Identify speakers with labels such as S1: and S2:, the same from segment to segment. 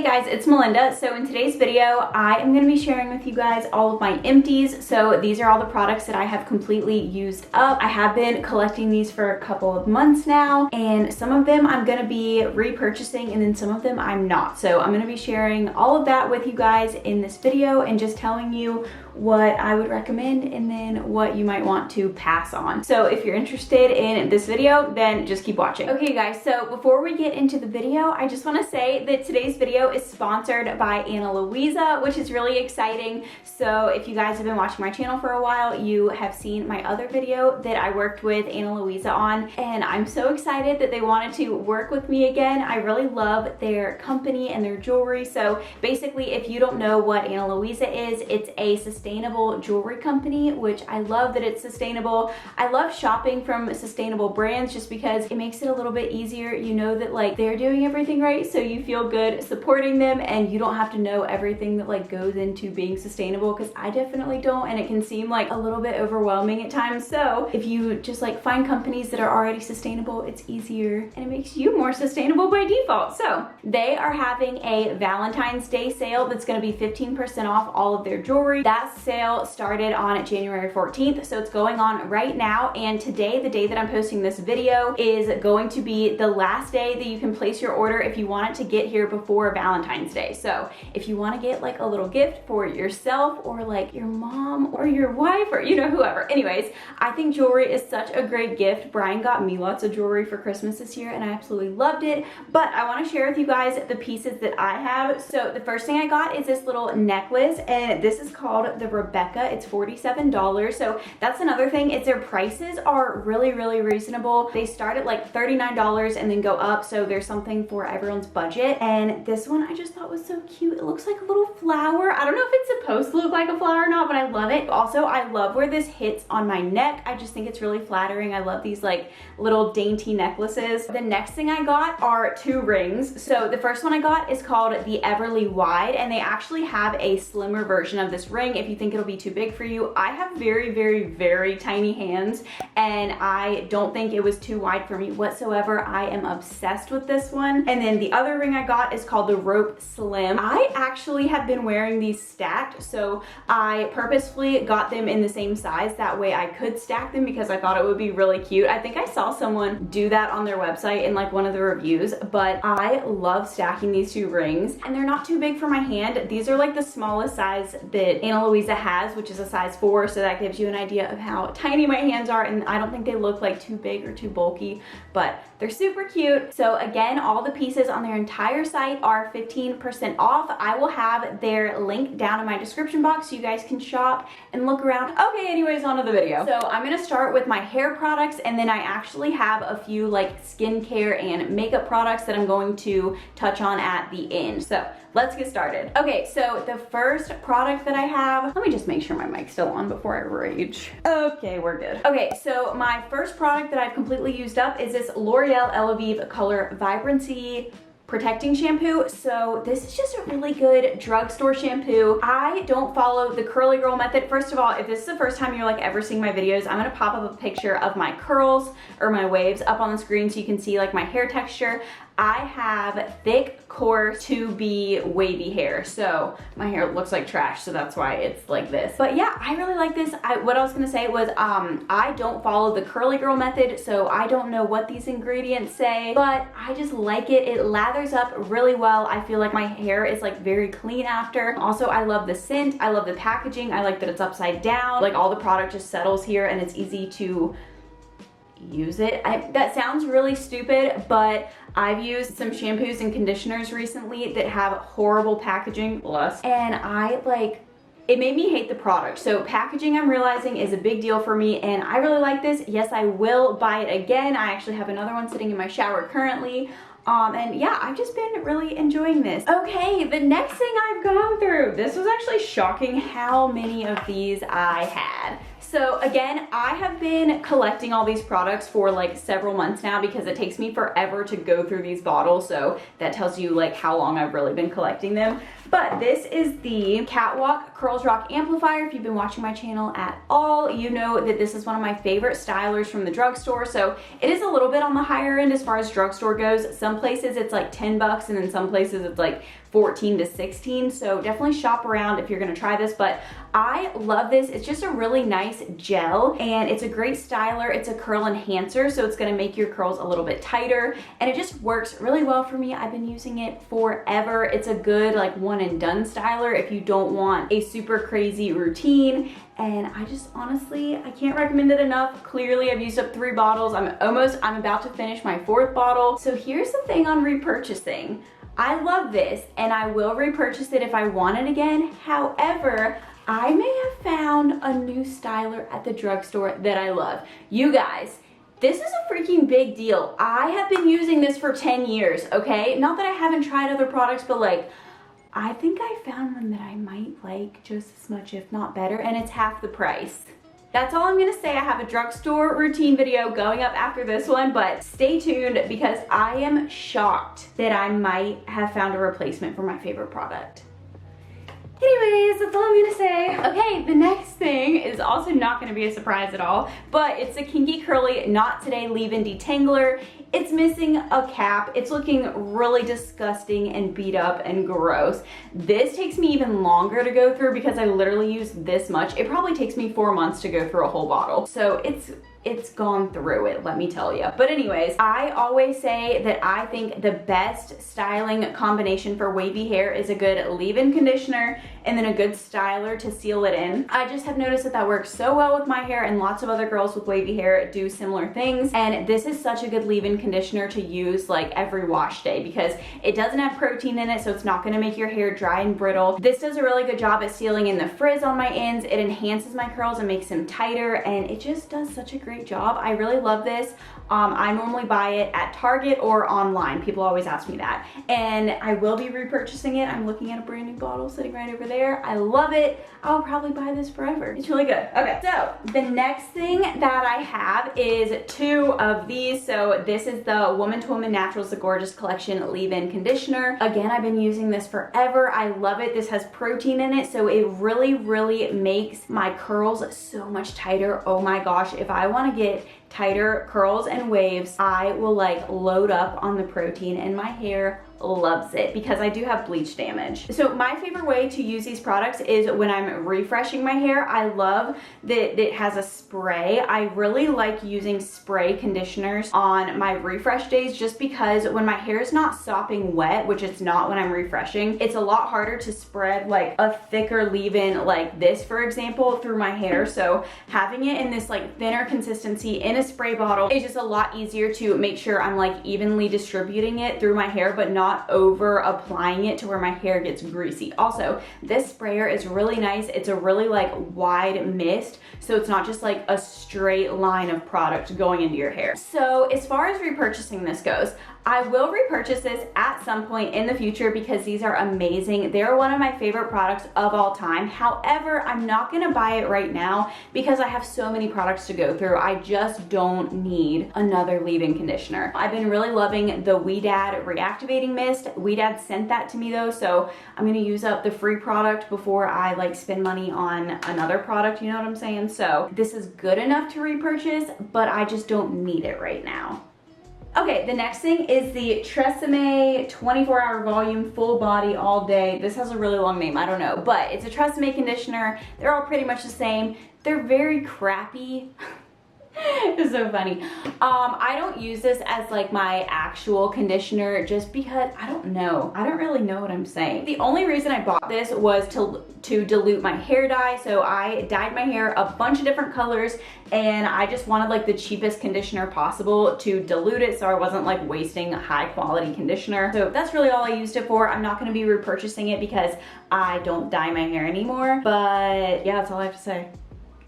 S1: Hey guys, it's Melinda. So in today's video, I am going to be sharing with you guys all of my empties. So these are all the products that I have completely used up. I have been collecting these for a couple of months now, and some of them I'm going to be repurchasing and then some of them I'm not. So I'm going to be sharing all of that with you guys in this video and just telling you what I would recommend and then what you might want to pass on. So if you're interested in this video, then just keep watching. Okay guys, so before we get into the video, I just want to say that today's video is sponsored by Luisa, which is really exciting. So if you guys have been watching my channel for a while, you have seen my other video that I worked with Luisa on, and I'm so excited that they wanted to work with me again. I really love their company and their jewelry. So basically, if you don't know what Luisa is, it's a sustainable jewelry company, which I love that it's sustainable. I love shopping from sustainable brands just because it makes it a little bit easier. You know that like they're doing everything right, so you feel good supporting them and you don't have to know everything that like goes into being sustainable, because I definitely don't, and it can seem like a little bit overwhelming at times. So if you just like find companies that are already sustainable, it's easier and it makes you more sustainable by default. So they are having a Valentine's Day sale that's going to be 15% off all of their jewelry. That sale started on January 14th, so it's going on right now, and today, the day that I'm posting this video, is going to be the last day that you can place your order if you want it to get here before Valentine's Day. So if you want to get like a little gift for yourself or like your mom or your wife or you know, whoever. Anyways, I think jewelry is such a great gift. Brian got me lots of jewelry for Christmas this year and I absolutely loved it, but I want to share with you guys the pieces that I have. So the first thing I got is this little necklace, and this is called the Rebecca. It's $47. So that's another thing, is their prices are really reasonable. They start at like $39 and then go up, so there's something for everyone's budget. And this one I just thought was so cute. It looks like a little flower. I don't know if it's supposed to look like a flower or not, but I love it. Also, I love where this hits on my neck. I just think it's really flattering. I love these like little dainty necklaces. The next thing I got are two rings. So the first one I got is called the Everly Wide, and they actually have a slimmer version of this ring if you think it'll be too big for you. I have very tiny hands and I don't think it was too wide for me whatsoever. I am obsessed with this one. And then the other ring I got is called the Rope Slim. I actually have been wearing these stacked, so I purposefully got them in the same size. That way I could stack them because I thought it would be really cute. I think I saw someone do that on their website in like one of the reviews, but I love stacking these two rings and they're not too big for my hand. These are like the smallest size that Luisa has, which is a size 4, so that gives you an idea of how tiny my hands are, and I don't think they look like too big or too bulky, but they're super cute. So again, all the pieces on their entire site are 15% off. I will have their link down in my description box so you guys can shop and look around. Okay, anyways, on to the video. So I'm gonna start with my hair products, and then I actually have a few like skincare and makeup products that I'm going to touch on at the end. So let's get started. Okay, so the first product that I have, let me just make sure my mic's still on before I rage. Okay, we're good. Okay, so my first product that I've completely used up is this L'Oreal Elvive Color Vibrancy Protecting Shampoo. So this is just a really good drugstore shampoo. I don't follow the curly girl method. First of all, if this is the first time you're like ever seeing my videos, I'm gonna pop up a picture of my curls or my waves up on the screen so you can see like my hair texture. I have thick, coarse, to be wavy hair, so my hair looks like trash, so that's why it's like this. But yeah, I really like this. What I was gonna say was I don't follow the curly girl method, so I don't know what these ingredients say, but I just like it. It lathers up really well. I feel like my hair is like very clean after. Also, I love the scent. I love the packaging. I like that it's upside down. Like all the product just settles here and it's easy to use it. That sounds really stupid, but I've used some shampoos and conditioners recently that have horrible packaging, and it made me hate the product. So packaging, I'm realizing, is a big deal for me, and I really like this. Yes, I will buy it again. I actually have another one sitting in my shower currently. And yeah, I've just been really enjoying this. Okay, the next thing I've gone through. This was actually shocking how many of these I had. So again, I have been collecting all these products for like several months now because it takes me forever to go through these bottles. So that tells you like how long I've really been collecting them. But this is the Catwalk Curls Rock Amplifier. If you've been watching my channel at all, you know that this is one of my favorite stylers from the drugstore. So it is a little bit on the higher end as far as drugstore goes. Some places it's like 10 bucks and then some places it's like 14 to 16, so definitely shop around if you're gonna try this, but I love this. It's just a really nice gel, and it's a great styler. It's a curl enhancer, so it's gonna make your curls a little bit tighter, and it just works really well for me. I've been using it forever. It's a good like one and done styler if you don't want a super crazy routine, and I just honestly, I can't recommend it enough. Clearly, I've used up 3 bottles. I'm about to finish my 4th bottle. So here's the thing on repurchasing. I love this, and I will repurchase it if I want it again. However, I may have found a new styler at the drugstore that I love. You guys, this is a freaking big deal. I have been using this for 10 years, okay? Not that I haven't tried other products, but like, I think I found one that I might like just as much, if not better, and it's half the price. That's all I'm gonna say. I have a drugstore routine video going up after this one, but stay tuned because I am shocked that I might have found a replacement for my favorite product. Anyways, that's all I'm gonna say. Okay, the next thing is also not gonna be a surprise at all, but it's a Kinky Curly Not Today Leavein Detangler. It's missing a cap. It's looking really disgusting and beat up and gross. This takes me even longer to go through because I literally use this much. It probably takes me 4 months to go through a whole bottle. So it's gone through it, let me tell you. But anyways, I always say that I think the best styling combination for wavy hair is a good leave-in conditioner and then a good styler to seal it in. I just have noticed that that works so well with my hair, and lots of other girls with wavy hair do similar things. And this is such a good leave-in conditioner to use like every wash day because it doesn't have protein in it, so it's not gonna make your hair dry and brittle. This does a really good job at sealing in the frizz on my ends. It enhances my curls and makes them tighter, and it just does such a great job. I really love this. I normally buy it at Target or online. People always ask me that. And I will be repurchasing it. I'm looking at a brand new bottle sitting right over there. I love it. I'll probably buy this forever. It's really good. Okay, so the next thing that I have is 2 of these. So this is the Woman to Woman Naturals The Gorgeous Collection Leave-In Conditioner. Again, I've been using this forever. I love it. This has protein in it, so it really, really makes my curls so much tighter. Oh my gosh, if I want to get tighter curls and waves, I will like load up on the protein, and my hair loves it because I do have bleach damage. So my favorite way to use these products is when I'm refreshing my hair. I love that it has a spray. I really like using spray conditioners on my refresh days just because when my hair is not sopping wet, which it's not when I'm refreshing, it's a lot harder to spread like a thicker leave-in like this, for example, through my hair. So having it in this like thinner consistency in a spray bottle is just a lot easier to make sure I'm like evenly distributing it through my hair, but not over applying it to where my hair gets greasy. Also, this sprayer is really nice. It's a really like wide mist, so it's not just like a straight line of product going into your hair. So as far as repurchasing this goes, I will repurchase this at some point in the future because these are amazing. They're one of my favorite products of all time. However, I'm not gonna buy it right now because I have so many products to go through. I just don't need another leave-in conditioner. I've been really loving the Ouidad Reactivating Mist. Ouidad sent that to me though, so I'm gonna use up the free product before I like spend money on another product, you know what I'm saying? So this is good enough to repurchase, but I just don't need it right now. Okay, the next thing is the Tresemme 24-hour volume full body all day. This has a really long name, I don't know, but it's a Tresemme conditioner. They're all pretty much the same. They're very crappy. It's so funny. I don't use this as like my actual conditioner just because I don't know. I don't really know what I'm saying. The only reason I bought this was to dilute my hair dye. So I dyed my hair a bunch of different colors and I just wanted like the cheapest conditioner possible to dilute it so I wasn't like wasting high quality conditioner. So that's really all I used it for. I'm not going to be repurchasing it because I don't dye my hair anymore. But yeah, that's all I have to say.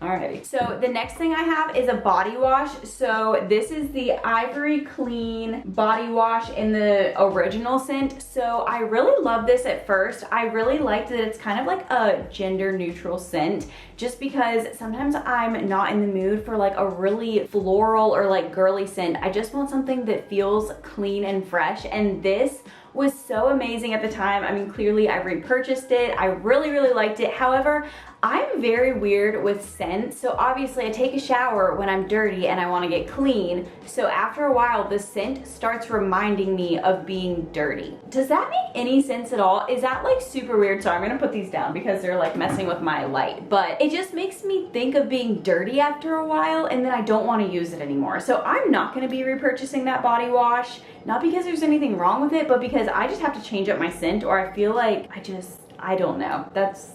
S1: Alrighty, so the next thing I have is a body wash. So this is the Ivory Clean body wash in the original scent. So I really love this at first. I really liked that it's kind of like a gender neutral scent just because sometimes I'm not in the mood for like a really floral or like girly scent. I just want something that feels clean and fresh, and this was so amazing at the time. I mean, clearly I repurchased it. I really, really liked it. However, I'm very weird with scents, so obviously I take a shower when I'm dirty and I want to get clean, so after a while the scent starts reminding me of being dirty. Does that make any sense at all? Is that like super weird? So I'm gonna put these down because they're like messing with my light, but it just makes me think of being dirty after a while, and then I don't want to use it anymore. So I'm not going to be repurchasing that body wash, not because there's anything wrong with it, but because I just have to change up my scent, or I feel like I don't know. That's,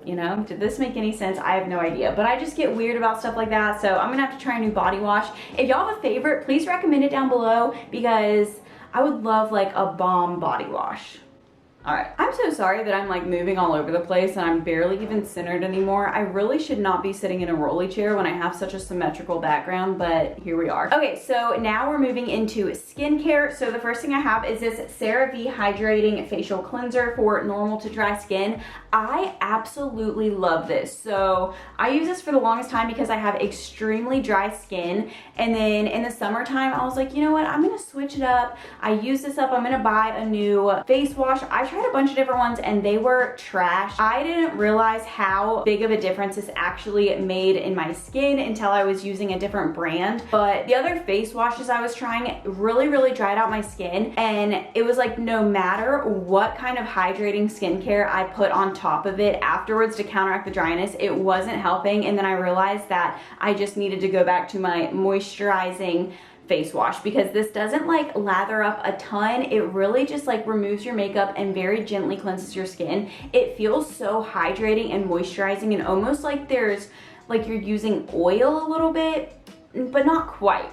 S1: you know, did this make any sense? I have no idea, but I just get weird about stuff like that, so I'm gonna have to try a new body wash. If y'all have a favorite, please recommend it down below, because I would love like a bomb body wash. All right, I'm so sorry that I'm like moving all over the place and I'm barely even centered anymore. I really should not be sitting in a rolly chair when I have such a symmetrical background, but here we are. Okay, so now we're moving into skincare. So the first thing I have is this CeraVe Hydrating Facial Cleanser for normal to dry skin. I absolutely love this. So I use this for the longest time because I have extremely dry skin. And then in the summertime, I was like, you know what? I'm gonna switch it up. I use this up. I'm gonna buy a new face wash. I tried a bunch of different ones and they were trash. I didn't realize how big of a difference this actually made in my skin until I was using a different brand. But the other face washes I was trying really dried out my skin, and it was like no matter what kind of hydrating skincare I put on top of it afterwards to counteract the dryness, it wasn't helping. And then I realized that I just needed to go back to my moisturizing face wash, because this doesn't like lather up a ton. It really just like removes your makeup and very gently cleanses your skin. It feels so hydrating and moisturizing, and almost like there's like you're using oil a little bit, but not quite.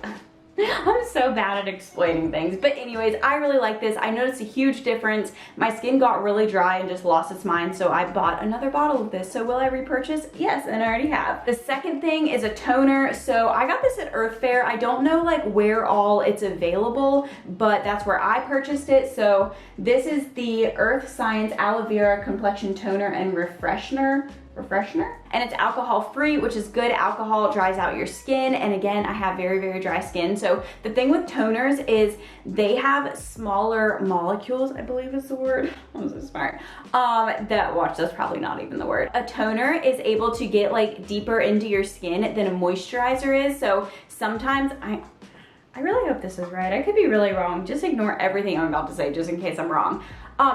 S1: I'm so bad at explaining things, but anyways, I really like this. I noticed a huge difference. My skin got really dry and just lost its mind, so I bought another bottle of this. So will I repurchase? Yes, and I already have. The second thing is a toner. So I got this at Earth Fare. I don't know like where all it's available, but that's where I purchased it. So this is the Earth Science Aloe Vera Complexion Toner and Refreshener, and it's alcohol free, which is good. Alcohol dries out your skin, and again, I have very dry skin. So the thing with toners is they have smaller molecules, I believe is the word. I'm so smart. That's probably not even the word. A toner is able to get like deeper into your skin than a moisturizer is. So sometimes I really hope this is right. I could be really wrong. Just ignore everything I'm about to say just in case I'm wrong.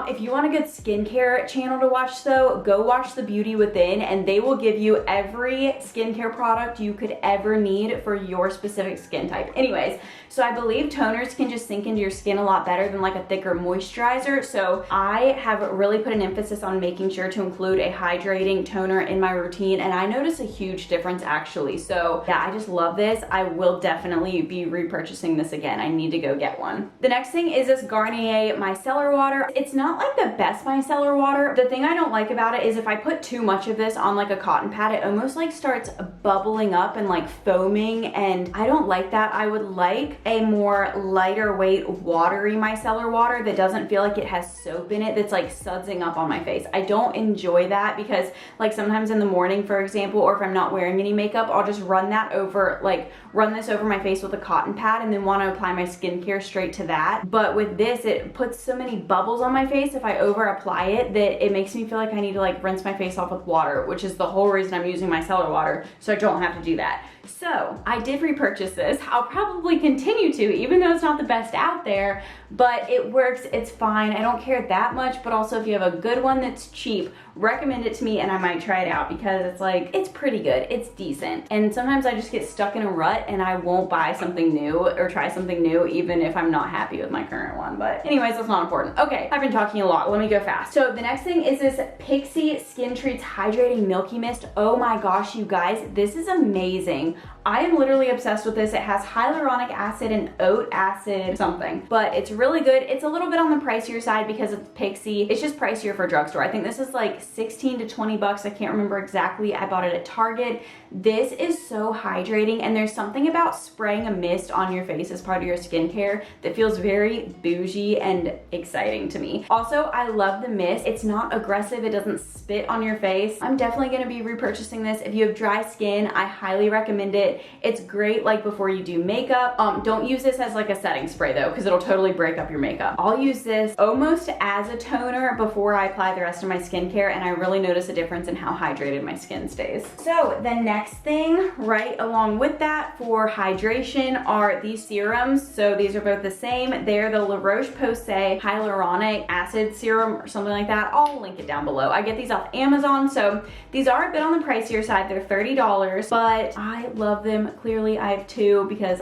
S1: If you want a good skincare channel to watch though, go watch The Beauty Within, and they will give you every skincare product you could ever need for your specific skin type. Anyways, so I believe toners can just sink into your skin a lot better than like a thicker moisturizer. So I have really put an emphasis on making sure to include a hydrating toner in my routine, and I notice a huge difference actually. So yeah, I just love this. I will definitely be repurchasing this again. I need to go get one. The next thing is this Garnier Micellar water. It's not like the best micellar water. The thing I don't like about it is if I put too much of this on like a cotton pad, it almost like starts bubbling up and like foaming, and I don't like that. I would like a more lighter weight watery micellar water that doesn't feel like it has soap in it, that's like sudsing up on my face. I don't enjoy that, because like sometimes in the morning, for example, or if I'm not wearing any makeup, I'll just run this over my face with a cotton pad and then want to apply my skincare straight to that. But with this, it puts so many bubbles on my face if I over apply it that it makes me feel like I need to like rinse my face off with water, which is the whole reason I'm using micellar water, so I don't have to do that. So I did repurchase this. I'll probably continue to, even though it's not the best out there, but it works, it's fine. I don't care that much, but also if you have a good one that's cheap, recommend it to me and I might try it out, because it's like, it's pretty good, it's decent. And sometimes I just get stuck in a rut and I won't buy something new or try something new even if I'm not happy with my current one. But anyways, that's not important. Okay, I've been talking a lot, let me go fast. So the next thing is this Pixi Skin Treats Hydrating Milky Mist. Oh my gosh, you guys, this is amazing. I am literally obsessed with this. It has hyaluronic acid and oat acid something, but it's really good. It's a little bit on the pricier side because it's Pixi. It's just pricier for drugstore. I think this is like 16 to 20 bucks. I can't remember exactly. I bought it at Target. This is so hydrating, and there's something about spraying a mist on your face as part of your skincare that feels very bougie and exciting to me. me. Also, I love the mist. It's not aggressive. It doesn't spit on your face. I'm definitely gonna be repurchasing this. If you have dry skin, I highly recommend it. It's great like before you do makeup. Don't use this as like a setting spray though, because it'll totally break up your makeup. I'll use this almost as a toner before I apply the rest of my skincare, and I really notice a difference in how hydrated my skin stays. So the next thing right along with that for hydration are these serums. So these are both the same. They're the La Roche-Posay Hyaluronic Acid Serum or something like that. I'll link it down below. I get these off Amazon, so these are a bit on the pricier side. They're $30, but I love them. Clearly I have two because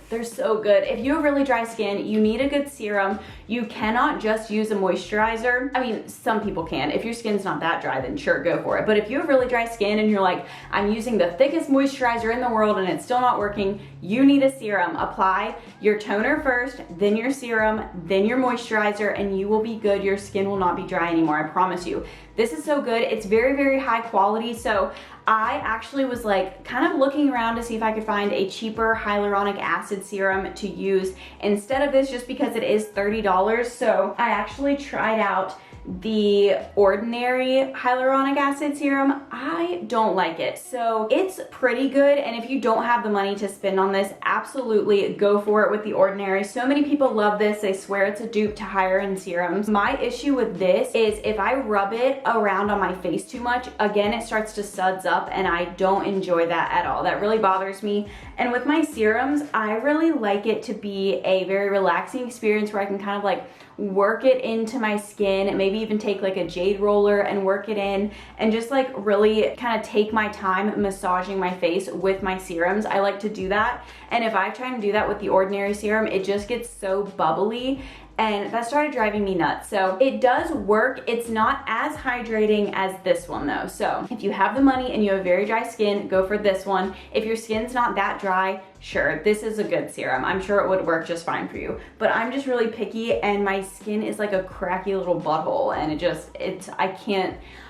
S1: they're so good. If you have really dry skin, you need a good serum. You cannot just use a moisturizer. I mean, some people can. If your skin's not that dry, then sure, go for it. But if you have really dry skin and you're like, I'm using the thickest moisturizer in the world and it's still not working, you need a serum. Apply your toner first, then your serum, then your moisturizer, and you will be good. Your skin will not be dry anymore, I promise you. This is so good. It's very, very high quality. So I actually was like kind of looking around to see if I could find a cheaper hyaluronic acid serum to use instead of this, just because it is $30. So I actually tried out the ordinary hyaluronic acid serum. I don't like it. So it's pretty good, and if you don't have the money to spend on this, absolutely go for it with the ordinary. So many people love this. They swear it's a dupe to higher end serums. My issue with this is if I rub it around on my face too much, again, it starts to suds up, and I don't enjoy that at all. That really bothers me. And with my serums, I really like it to be a very relaxing experience where I can kind of like work it into my skin, maybe even take like a jade roller and work it in, and just like really kind of take my time massaging my face with my serums. I like to do that, and if I try and do that with the ordinary serum, it just gets so bubbly, and that started driving me nuts. So it does work. It's not as hydrating as this one though. So if you have the money and you have very dry skin, go for this one. If your skin's not that dry, sure, this is a good serum. I'm sure it would work just fine for you. But I'm just really picky, and my skin is like a cracky little butthole, and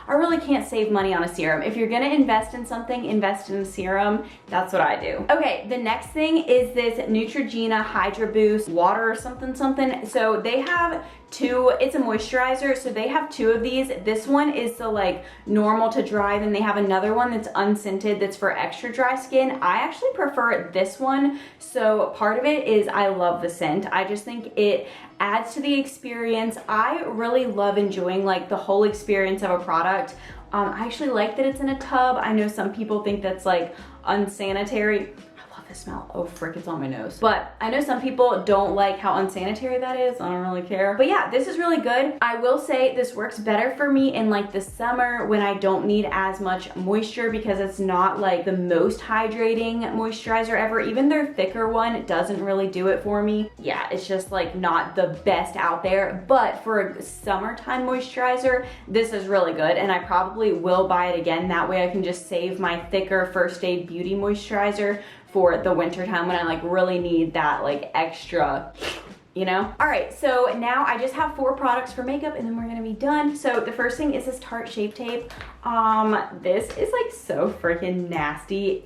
S1: I really can't save money on a serum. If you're gonna invest in something, invest in a serum. That's what I do. Okay, the next thing is this Neutrogena Hydra Boost water or something. So they have two, it's a moisturizer, so they have two of these. This one is the like normal to dry, then they have another one that's unscented that's for extra dry skin. I actually prefer this one. So part of it is I love the scent. I just think it adds to the experience. I really love enjoying like the whole experience of a product. I actually like that it's in a tub. I know some people think that's like unsanitary. Smell. Oh frick, it's on my nose. But I know some people don't like how unsanitary that is. I don't really care. But yeah, this is really good. I will say this works better for me in like the summer when I don't need as much moisture, because it's not like the most hydrating moisturizer ever. Even their thicker one doesn't really do it for me. Yeah, it's just like not the best out there. But for a summertime moisturizer, this is really good, and I probably will buy it again. That way I can just save my thicker First Aid Beauty moisturizer for the winter time when I like really need that like extra, you know? All right, so now I just have 4 products for makeup and then we're gonna be done. So the first thing is this Tarte Shape Tape. This is like so freaking nasty.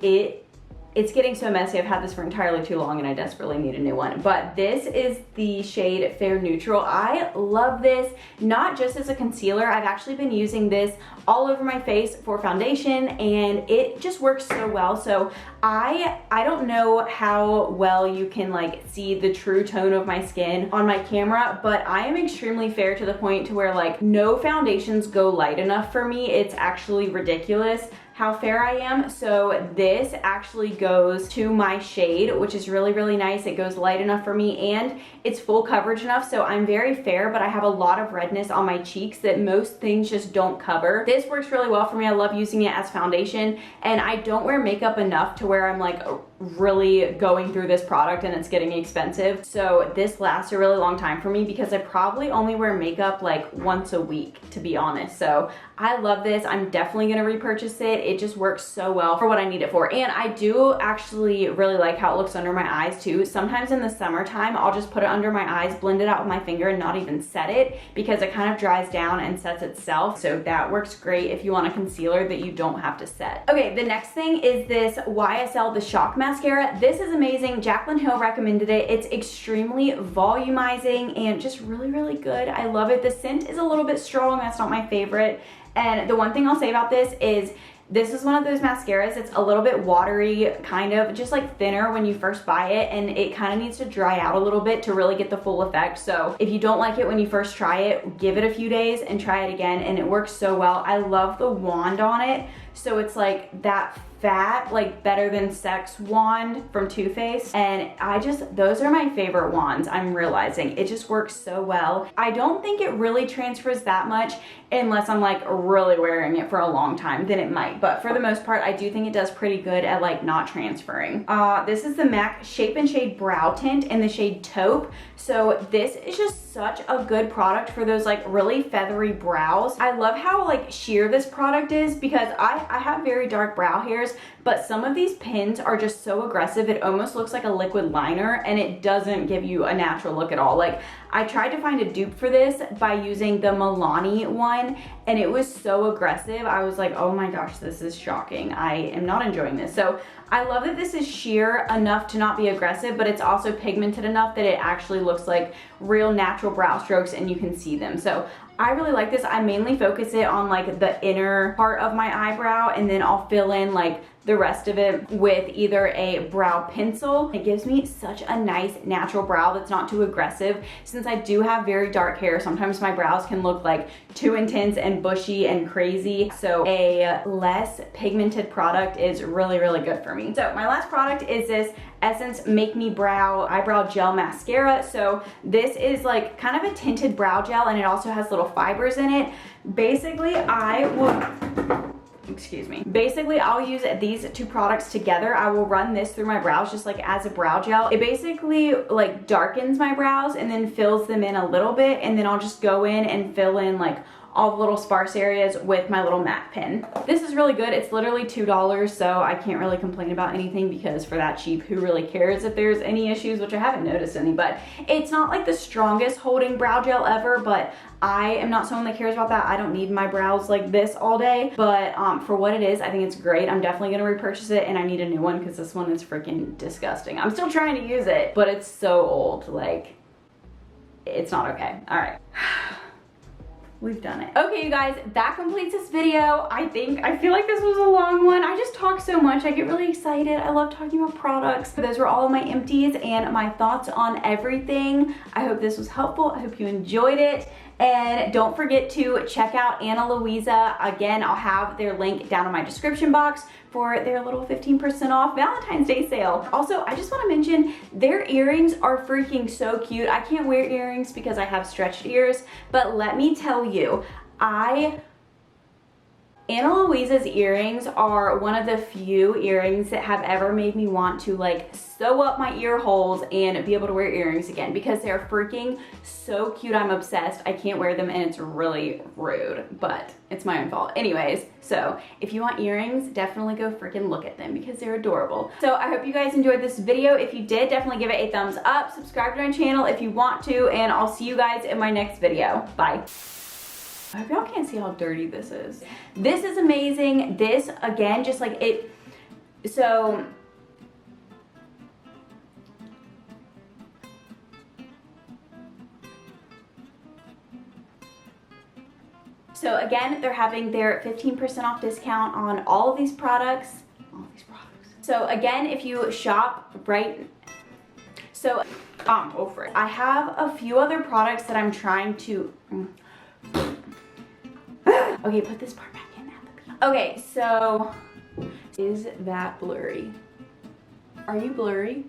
S1: It's getting so messy. I've had this for entirely too long and I desperately need a new one. But this is the shade Fair Neutral. I love this, not just as a concealer. I've actually been using this all over my face for foundation, and it just works so well. So I don't know how well you can like see the true tone of my skin on my camera, but I am extremely fair to the point to where like no foundations go light enough for me. It's actually ridiculous how fair I am. So this actually goes to my shade, which is really, really nice. It goes light enough for me and it's full coverage enough. So I'm very fair, but I have a lot of redness on my cheeks that most things just don't cover. This works really well for me. I love using it as foundation, and I don't wear makeup enough to where I'm like really going through this product and it's getting expensive. So this lasts a really long time for me because I probably only wear makeup like once a week, to be honest. So I love this. I'm definitely gonna repurchase it. It just works so well for what I need it for. And I do actually really like how it looks under my eyes too. Sometimes in the summertime, I'll just put it under my eyes, blend it out with my finger and not even set it, because it kind of dries down and sets itself. So that works great if you want a concealer that you don't have to set. Okay, the next thing is this YSL The Shock Mask. mascara. This is amazing. Jaclyn Hill recommended it. It's extremely volumizing and just really, really good. I love it. The scent is a little bit strong. That's not my favorite. And the one thing I'll say about this is this is one of those mascaras. It's a little bit watery, kind of just like thinner when you first buy it, and it kind of needs to dry out a little bit to really get the full effect. So if you don't like it when you first try it, give it a few days and try it again, and it works so well. I love the wand on it. So it's like that fat, like Better Than Sex wand from Too Faced, and those are my favorite wands. I'm realizing it just works so well. I don't think it really transfers that much unless I'm like really wearing it for a long time, then it might, but for the most part I do think it does pretty good at like not transferring. This is the MAC Shape and Shade Brow Tint in the shade Taupe. So this is just such a good product for those like really feathery brows. I love how like sheer this product is because I have very dark brow hairs, but some of these pins are just so aggressive it almost looks like a liquid liner, and it doesn't give you a natural look at all. Like I tried to find a dupe for this by using the Milani one, and it was so aggressive. I was like, oh my gosh, this is shocking. I am not enjoying this. So I love that this is sheer enough to not be aggressive, but it's also pigmented enough that it actually looks like real natural brow strokes and you can see them. So I really like this. I mainly focus it on like the inner part of my eyebrow, and then I'll fill in like the rest of it with either a brow pencil. It gives me such a nice natural brow that's not too aggressive. Since I do have very dark hair, sometimes my brows can look like too intense and bushy and crazy. So a less pigmented product is really, really good for me. So my last product is this Essence Make Me Brow Eyebrow Gel Mascara. So this is like kind of a tinted brow gel, and it also has little fibers in it. Basically, Basically, I'll use these two products together. I will run this through my brows just like as a brow gel. It basically like darkens my brows and then fills them in a little bit, and then I'll just go in and fill in like all the little sparse areas with my little MAC pen. This is really good. It's literally $2, so I can't really complain about anything because for that cheap, who really cares if there's any issues, which I haven't noticed any, but it's not like the strongest holding brow gel ever, but I am not someone that cares about that. I don't need my brows like this all day, but for what it is, I think it's great. I'm definitely gonna repurchase it, and I need a new one because this one is freaking disgusting. I'm still trying to use it, but it's so old. Like, it's not okay. All right. We've done it. Okay, you guys, that completes this video. I feel like this was a long one. I just talk so much. I get really excited. I love talking about products. Those were all of my empties and my thoughts on everything. I hope this was helpful. I hope you enjoyed it. And don't forget to check out Ana Luisa. Again, I'll have their link down in my description box for their little 15% off Valentine's Day sale. Also, I just want to mention their earrings are freaking so cute. I can't wear earrings because I have stretched ears, but let me tell you, Ana Luisa's earrings are one of the few earrings that have ever made me want to like sew up my ear holes and be able to wear earrings again because they're freaking so cute. I'm obsessed. I can't wear them and it's really rude, but it's my own fault. Anyways, so if you want earrings, definitely go freaking look at them because they're adorable. So I hope you guys enjoyed this video. If you did, definitely give it a thumbs up. Subscribe to my channel if you want to, and I'll see you guys in my next video. Bye. I hope y'all can't see how dirty this is. This is amazing. This, again, just like it, so again, they're having their 15% off discount on all of these products. So again, if you shop right, go for it. I have a few other products that I'm trying to, okay, put this part back in at the beginning. Okay, so is that blurry? Are you blurry?